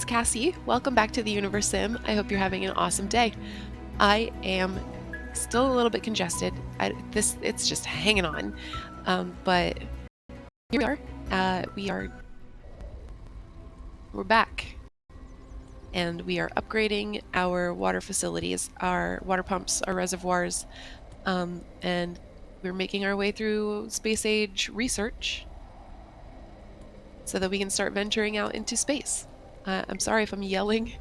it's Cassie. Welcome back to the Universim. I hope you're having an awesome day. I am still a little bit congested. It's just hanging on, but here we are. We're back, and we are upgrading our water facilities, our water pumps, our reservoirs, and we're making our way through space age research so that we can start venturing out into space. I'm sorry if I'm yelling.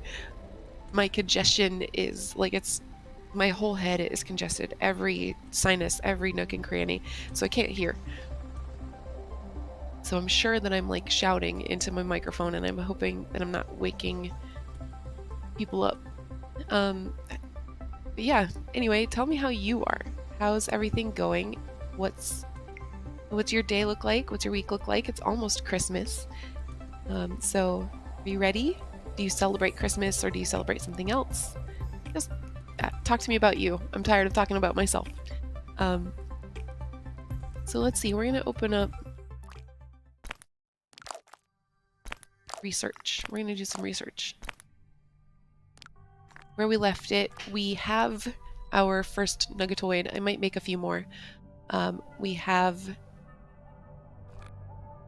My congestion is my whole head is congested, every sinus, every nook and cranny, so I can't hear. So I'm sure that I'm like shouting into my microphone, and I'm hoping that I'm not waking people up. But yeah, anyway, tell me how you are. How's everything going? What's your day look like? What's your week look like? It's almost Christmas. So are you ready? Do you celebrate Christmas or do you celebrate something else? Just talk to me about you. I'm tired of talking about myself. So let's see, we're gonna open up research. We're gonna do some research. Where we left it, we have our first nuggetoid. I might make a few more. We have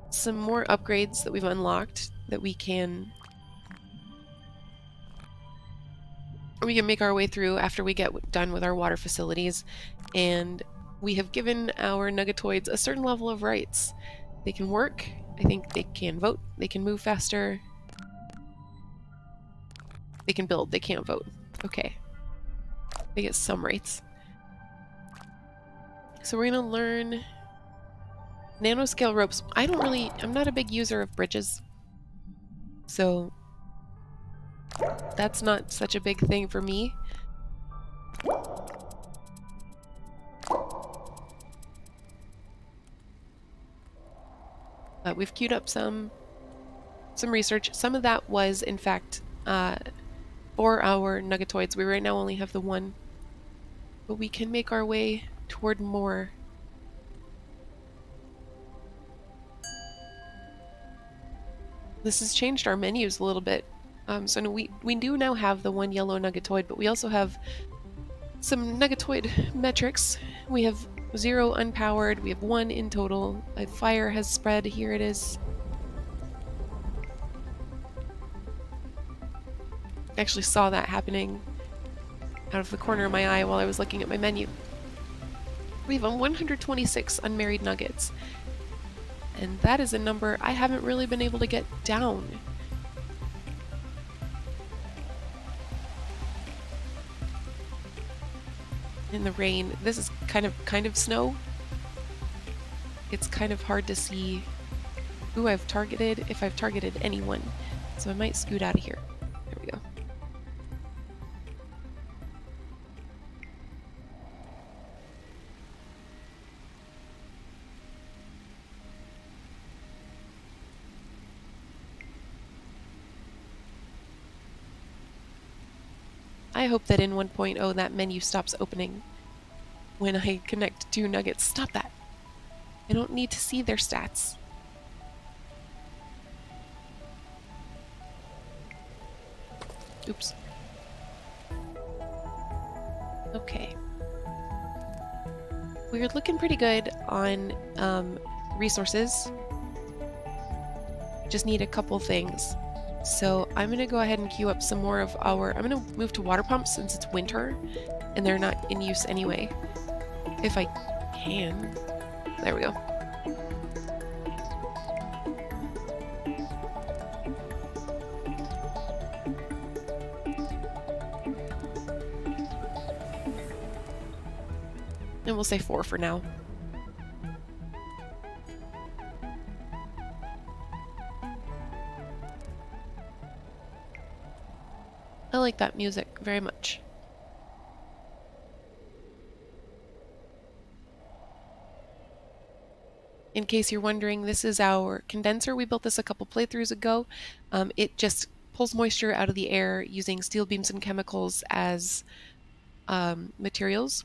some more upgrades that we've unlocked that we can make our way through after we get done with our water facilities, and we have given our nuggetoids a certain level of rights. They can work, I think they can vote, they can move faster, they can build, they can't vote. Okay. They get some rights. So we're gonna learn nanoscale ropes. I'm not a big user of bridges, so that's not such a big thing for me. We've queued up some research. Some of that was, in fact, for our nuggetoids. We right now only have the one, but we can make our way toward more. This has changed our menus a little bit. So no, we do now have the one yellow nuggetoid, but we also have some nuggetoid metrics. We have 0 unpowered, we have 1 in total. A fire has spread, here it is. I actually saw that happening out of the corner of my eye while I was looking at my menu. We have 126 unmarried nuggets, and that is a number I haven't really been able to get down. In the rain, this is kind of snow. It's kind of hard to see who I've targeted, if I've targeted anyone, so I might scoot out of here. There we go. I hope that in 1.0 that menu stops opening when I connect 2 nuggets. Stop that! I don't need to see their stats. Oops. Okay. We're looking pretty good on resources. Just need a couple things. So I'm going to go ahead and queue up some more of I'm going to move to water pumps since it's winter and they're not in use anyway. If I can. There we go. And we'll say 4 for now. I like that music very much. In case you're wondering, this is our condenser. We built this a couple playthroughs ago. It just pulls moisture out of the air using steel beams and chemicals as materials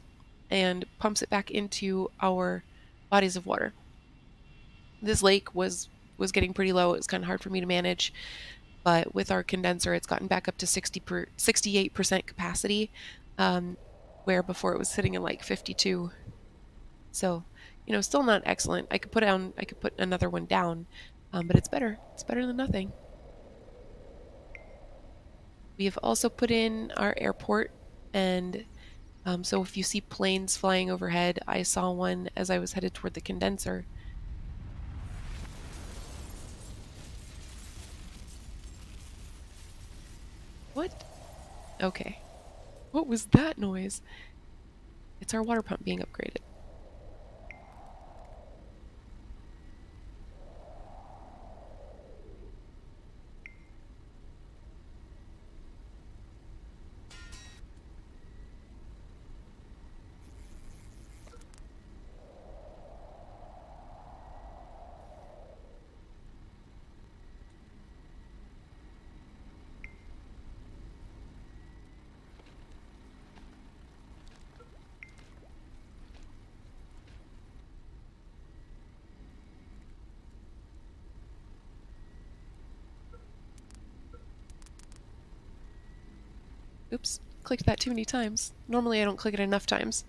and pumps it back into our bodies of water. This lake was getting pretty low. It was kind of hard for me to manage, but with our condenser, it's gotten back up to 68% capacity, where before it was sitting at like 52. So, still not excellent. I could put another one down, but it's better. It's better than nothing. We have also put in our airport, and so if you see planes flying overhead, I saw one as I was headed toward the condenser. What? Okay. What was that noise? It's our water pump being upgraded. Oops, clicked that too many times. Normally I don't click it enough times.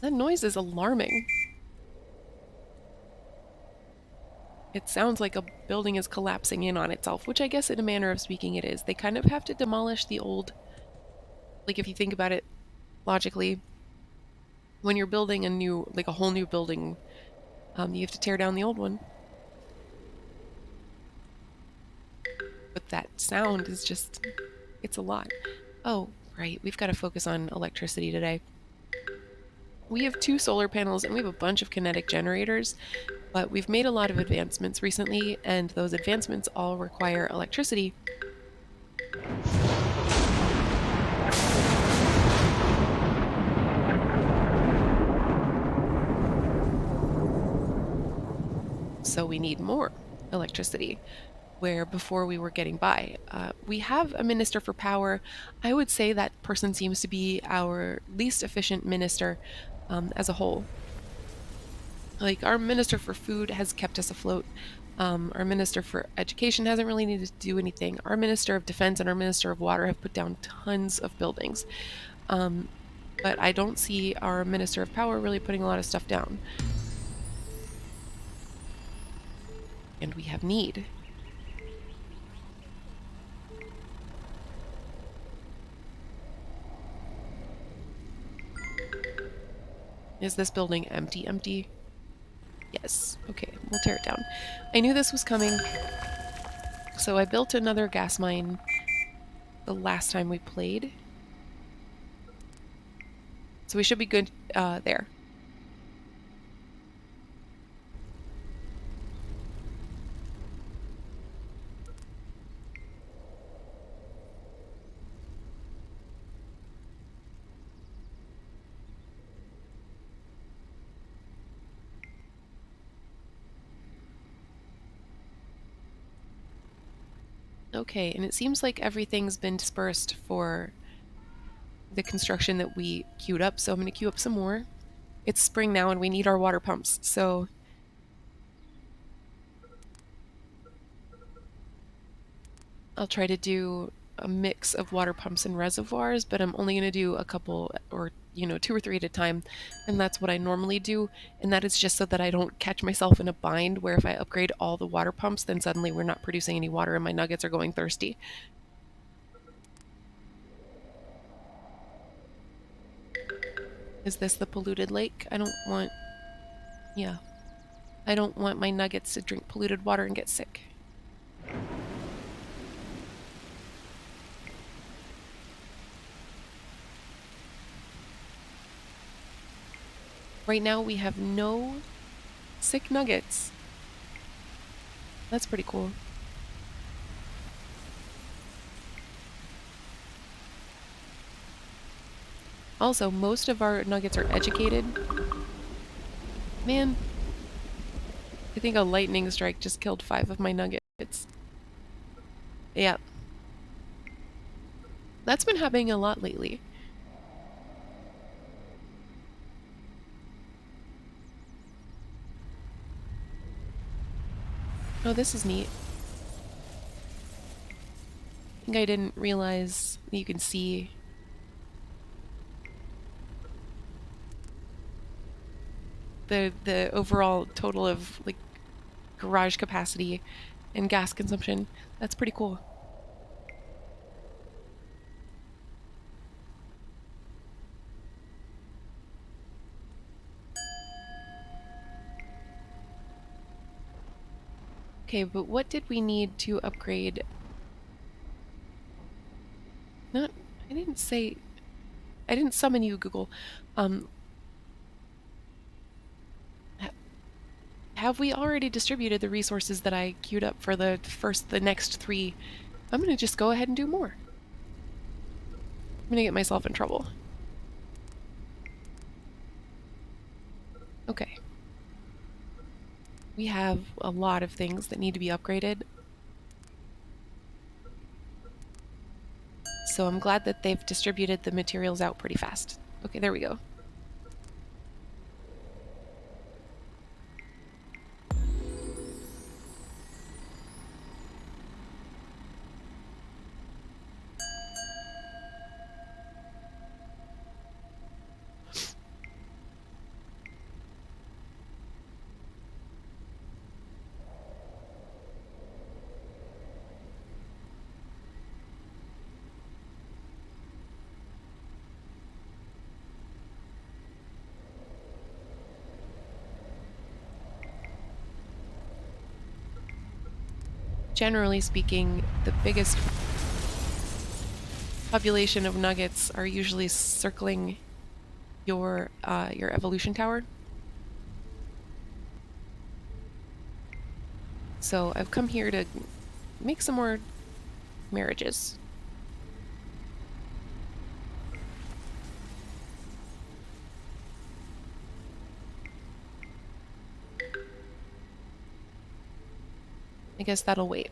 That noise is alarming. It sounds like a building is collapsing in on itself, which I guess in a manner of speaking it is. They kind of have to demolish the old, like if you think about it logically, when you're building a whole new building, you have to tear down the old one. But that sound is just, it's a lot. Oh, right, we've got to focus on electricity today. We have 2 solar panels and we have a bunch of kinetic generators, but we've made a lot of advancements recently, and those advancements all require electricity. So we need more electricity, where before we were getting by. We have a minister for power. I would say that person seems to be our least efficient minister as a whole. Like, our minister for food has kept us afloat. Our minister for education hasn't really needed to do anything. Our minister of defense and our minister of water have put down tons of buildings. But I don't see our minister of power really putting a lot of stuff down. And we have need. Is this building empty? Empty? Yes. Okay, we'll tear it down. I knew this was coming, so I built another gas mine the last time we played. So we should be good there. Okay, and it seems like everything's been dispersed for the construction that we queued up, so I'm going to queue up some more. It's spring now and we need our water pumps, so I'll try to do a mix of water pumps and reservoirs, but I'm only going to do a couple, or 2 or 3 at a time, and that's what I normally do, and that is just so that I don't catch myself in a bind where if I upgrade all the water pumps, then suddenly we're not producing any water and my nuggets are going thirsty. Is this the polluted lake? I don't want my nuggets to drink polluted water and get sick. Right now we have no sick nuggets. That's pretty cool. Also, most of our nuggets are educated. Man, I think a lightning strike just killed 5 of my nuggets. Yeah. That's been happening a lot lately. Oh, this is neat. I think I didn't realize you can see the overall total of like garage capacity and gas consumption. That's pretty cool. Okay, but what did we need to upgrade? Not, I didn't say, I didn't summon you, Google. Um, have we already distributed the resources that I queued up for the next three? I'm gonna just go ahead and do more. I'm gonna get myself in trouble. Okay. We have a lot of things that need to be upgraded. So I'm glad that they've distributed the materials out pretty fast. Okay, there we go. Generally speaking, the biggest population of nuggets are usually circling your evolution tower. So I've come here to make some more marriages. I guess that'll wait.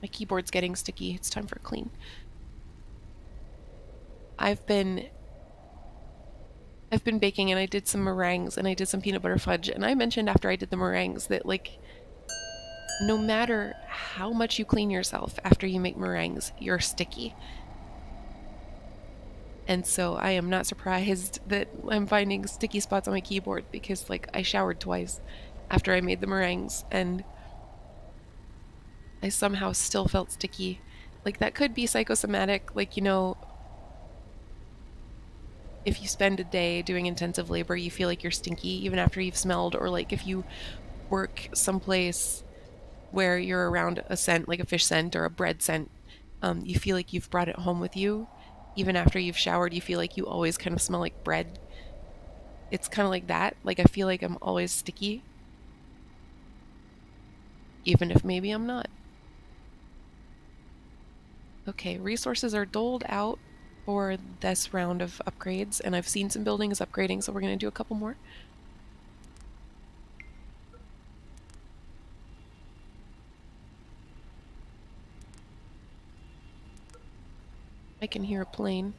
My keyboard's getting sticky. It's time for a clean. I've been baking, and I did some meringues and I did some peanut butter fudge, and I mentioned after I did the meringues that like no matter how much you clean yourself after you make meringues, you're sticky. And so I am not surprised that I'm finding sticky spots on my keyboard because like I showered twice after I made the meringues and I somehow still felt sticky. Like that could be psychosomatic, like if you spend a day doing intensive labor, you feel like you're stinky even after you've smelled, or like if you work someplace where you're around a scent, like a fish scent or a bread scent, you feel like you've brought it home with you. Even after you've showered, you feel like you always kind of smell like bread. It's kind of like that. Like I feel like I'm always sticky, even if maybe I'm not. Okay, resources are doled out for this round of upgrades, and I've seen some buildings upgrading, so we're going to do a couple more. I can hear a plane.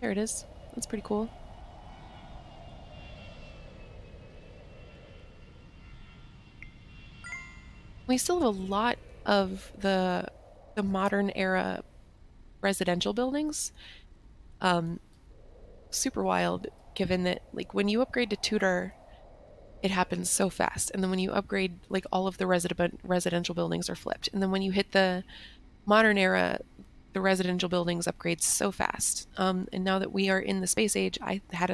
There it is. That's pretty cool. We still have a lot of the modern era residential buildings. Super wild, given that like when you upgrade to Tudor, it happens so fast, and then when you upgrade, like all of the residential buildings are flipped, and then when you hit the modern era, the residential buildings upgrade so fast. And now that we are in the space age, I had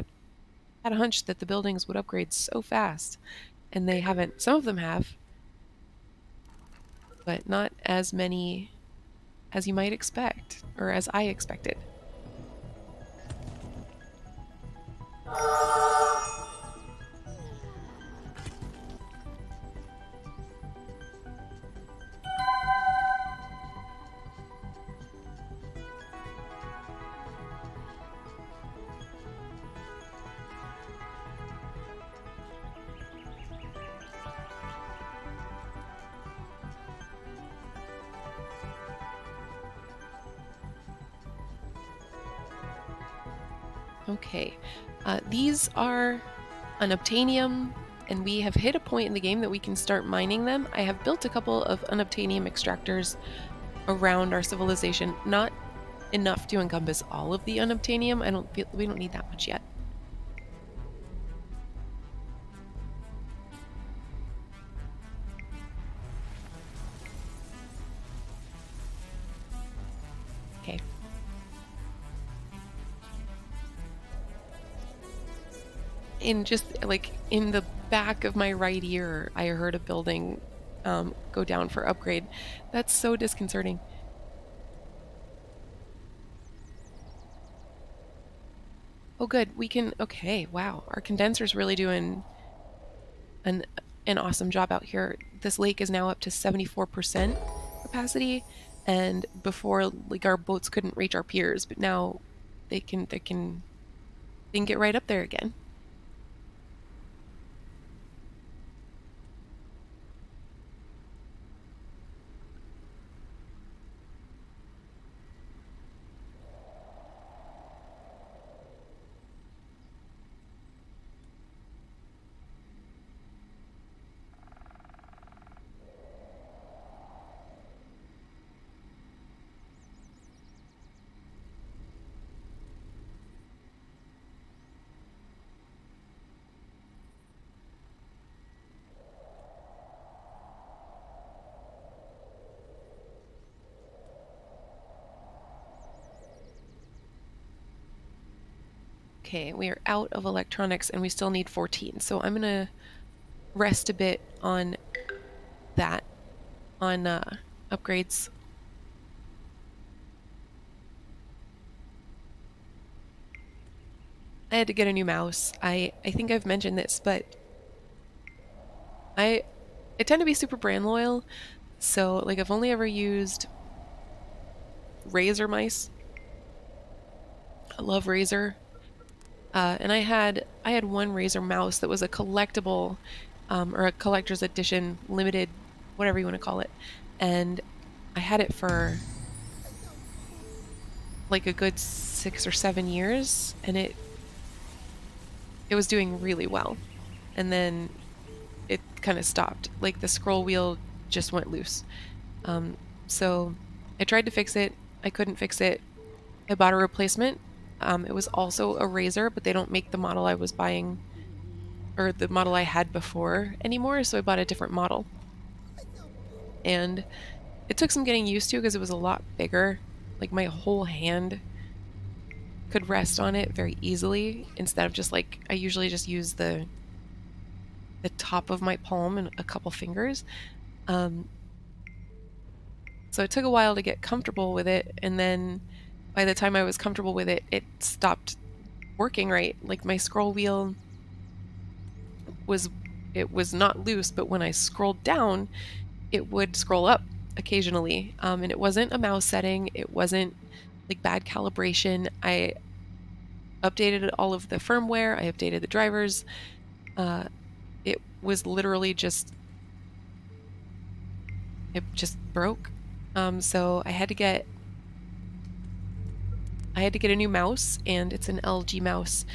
a hunch that the buildings would upgrade so fast, and they haven't. Some of them have, but not as many as you might expect, or as I expected. Okay. These are unobtainium, and we have hit a point in the game that we can start mining them. I have built a couple of unobtainium extractors around our civilization, not enough to encompass all of the unobtainium. I don't feel we don't need that much yet. Okay. In just like in the back of my right ear, I heard a building go down for upgrade. That's so disconcerting. Oh, good. We can. Okay. Wow. Our condenser's really doing an an awesome job out here. This lake is now up to 74% capacity, and before like our boats couldn't reach our piers, but now they can get right up there again. Okay, we are out of electronics and we still need 14. So I'm gonna rest a bit on that on upgrades. I had to get a new mouse. I think I've mentioned this, but I I tend to be super brand loyal. So like I've only ever used Razer mice. I love Razer. And I had one Razer mouse that was a collectible, or a collector's edition, limited, whatever you want to call it, and I had it for like a good 6 or 7 years, and it was doing really well, and then it kind of stopped. Like the scroll wheel just went loose. Um, so I tried to fix it. I couldn't fix it. I bought a replacement. It was also a Razer, but they don't make the model I was buying or the model I had before anymore, so I bought a different model. And it took some getting used to because it was a lot bigger. Like my whole hand could rest on it very easily instead of just like I usually just use the top of my palm and a couple fingers. Um, so it took a while to get comfortable with it, and then by the time I was comfortable with it, it stopped working right. Like my scroll wheel was it was not loose, but when I scrolled down, it would scroll up occasionally. And it wasn't a mouse setting. It wasn't like bad calibration. I updated all of the firmware. I updated the drivers. Uh, it was literally just it just broke. So I had to get a new mouse, and it's an LG mouse.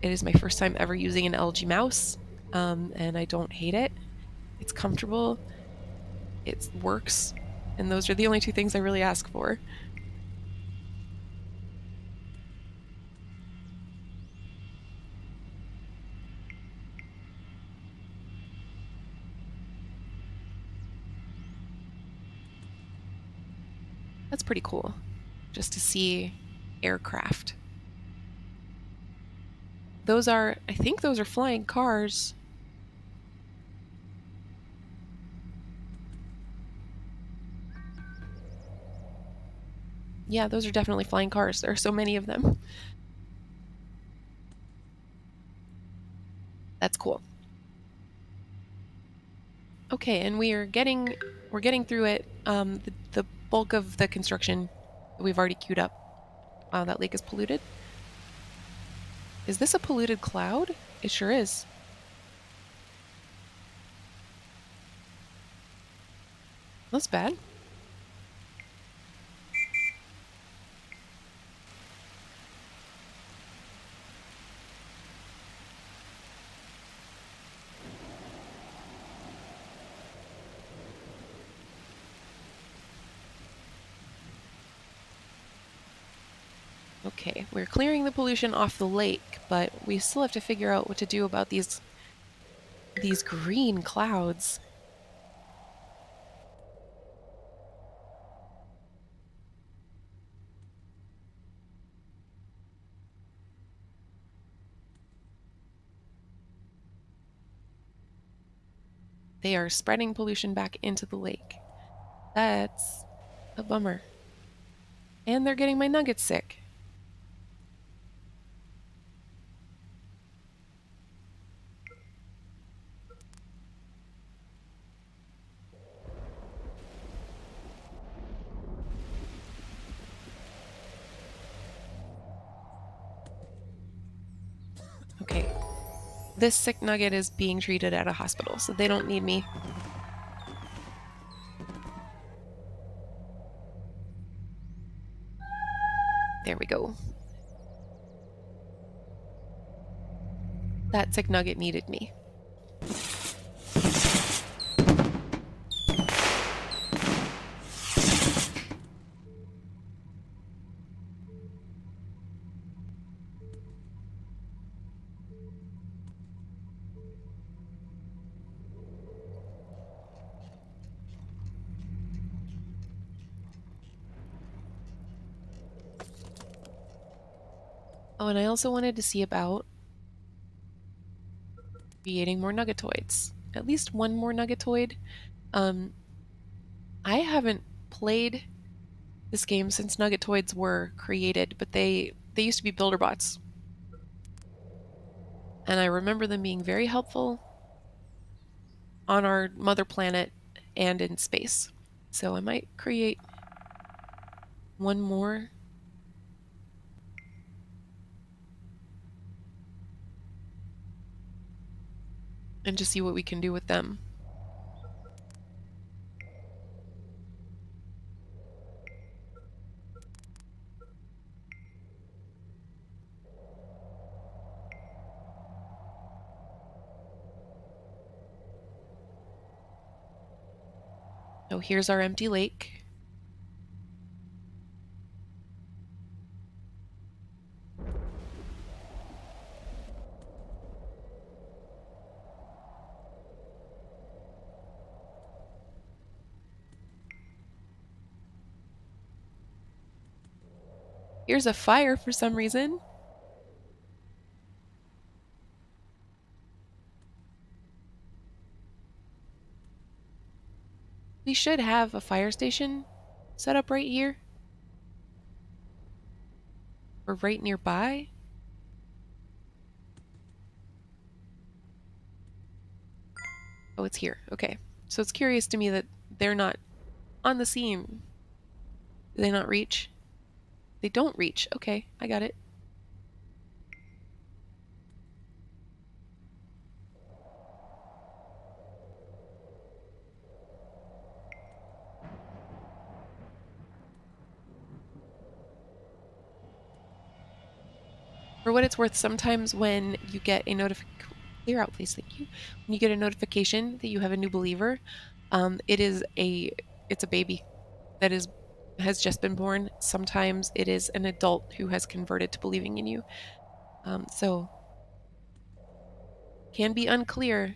It is my first time ever using an LG mouse, and I don't hate it. It's comfortable. It works, and those are the only two things I really ask for. That's pretty cool, just to see aircraft. I think those are flying cars. Yeah, those are definitely flying cars. There are so many of them. That's cool. Okay, and we're getting through it. The bulk of the construction that we've already queued up. Wow, that lake is polluted. Is this a polluted cloud? It sure is. That's bad. Okay, we're clearing the pollution off the lake, but we still have to figure out what to do about these green clouds. They are spreading pollution back into the lake. That's a bummer. And they're getting my nuggets sick. Okay, this sick nugget is being treated at a hospital, so they don't need me. There we go. That sick nugget needed me. Oh, and I also wanted to see about creating more nuggetoids. At least one more nuggetoid. Um, I haven't played this game since nuggetoids were created, but they used to be builder bots. And I remember them being very helpful on our mother planet and in space. So I might create one more and just see what we can do with them. So here's our empty lake. Here's a fire for some reason. We should have a fire station set up right here or right nearby. Oh, it's here. Okay. So it's curious to me that they're not on the scene. Do they not reach? They don't reach. Okay, I got it. For what it's worth, sometimes when you get a clear out, please, thank you. When you get a notification that you have a new believer, it is it's a baby that has just been born. Sometimes it is an adult who has converted to believing in you. So can be unclear.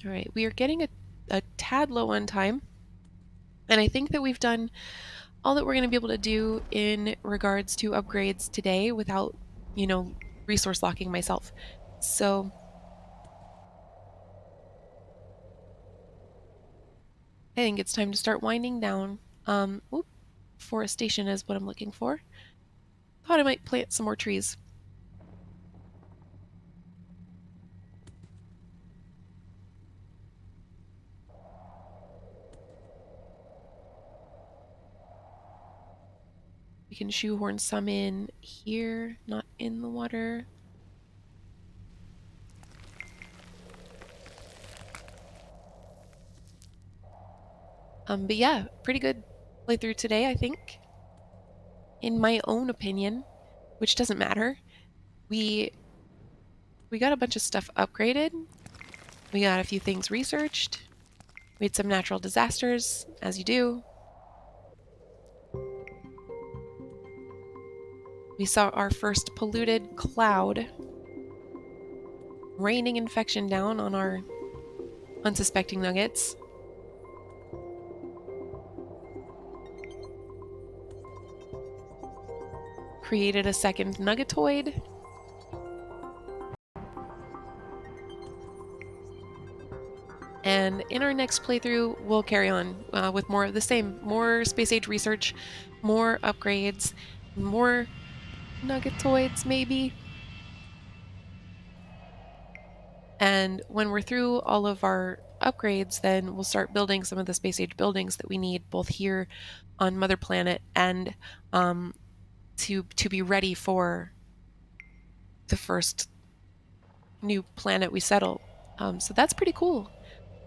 All right, we are getting a tad low on time. And I think that we've done all that we're going to be able to do in regards to upgrades today without, you know, resource locking myself. So I think it's time to start winding down. Whoop, forestation is what I'm looking for. Thought I might plant some more trees. We can shoehorn some in here, not in the water. But yeah, pretty good playthrough today, I think. In my own opinion, which doesn't matter. We we got a bunch of stuff upgraded. We got a few things researched. We had some natural disasters, as you do. We saw our first polluted cloud raining infection down on our unsuspecting nuggets. Created a second nuggetoid. And in our next playthrough, we'll carry on with more of the same. More space age research, more upgrades, more nuggetoids maybe. And when we're through all of our upgrades, then we'll start building some of the space age buildings that we need both here on Mother Planet and to be ready for the first new planet we settle. So that's pretty cool.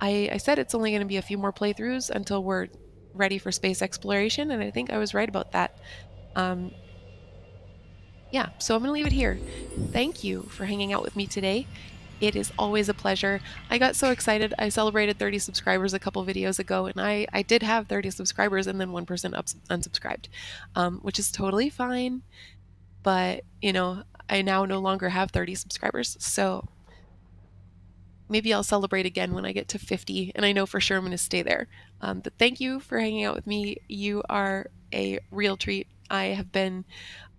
I said it's only going to be a few more playthroughs until we're ready for space exploration, and I think I was right about that. Um, yeah, so I'm going to leave it here. Thank you for hanging out with me today. It is always a pleasure. I got so excited. I celebrated 30 subscribers a couple videos ago, and I did have 30 subscribers, and then one person unsubscribed, which is totally fine. But, I now no longer have 30 subscribers. So maybe I'll celebrate again when I get to 50, and I know for sure I'm going to stay there. But thank you for hanging out with me. You are a real treat. I have been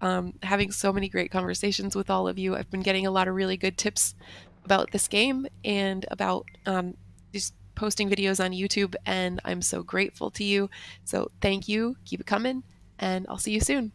having so many great conversations with all of you. I've been getting a lot of really good tips about this game and about just posting videos on YouTube, and I'm so grateful to you. So thank you. Keep it coming, and I'll see you soon.